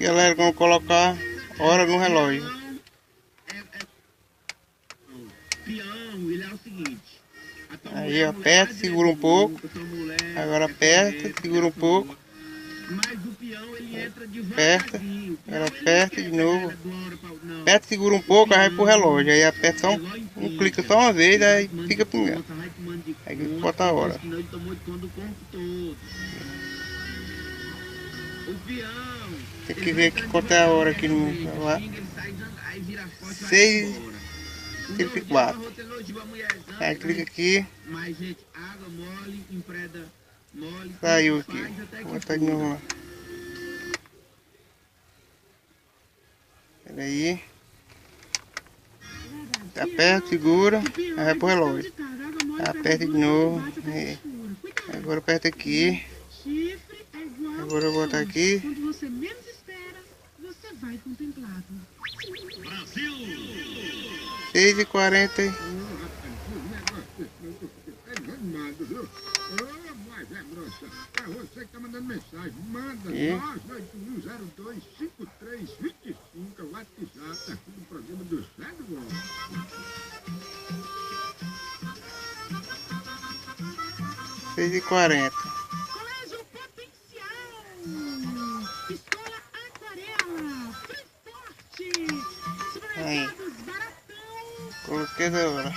galera, vamos colocar hora no relógio. Aí aperta, segura um pouco. Agora aperta, segura um pouco. Aperta, agora aperta de novo. Aperta, segura um pouco, aí vai pro relógio. Aí aperta só um clica só uma vez, aí fica pingando. Aí bota a hora. Tem que ver que quanto é a hora aqui no celular. 6h34. Aí clica aqui. Saiu aqui. Vou botar de novo lá. Pera aí. Aperta, segura. Aí vai pro relógio. Aperta de novo. Aí. Agora aperta aqui. Agora eu vou botar aqui. Quando você menos espera, você vai contemplado. 6h40. Você que tá mandando mensagem, manda 981025325, WhatsApp aqui do programa do Céu do 6h40. Colégio Potencial. Escola Aquarela. Free Forte. Aí. Supermercados Baratão. Coloquei a hora.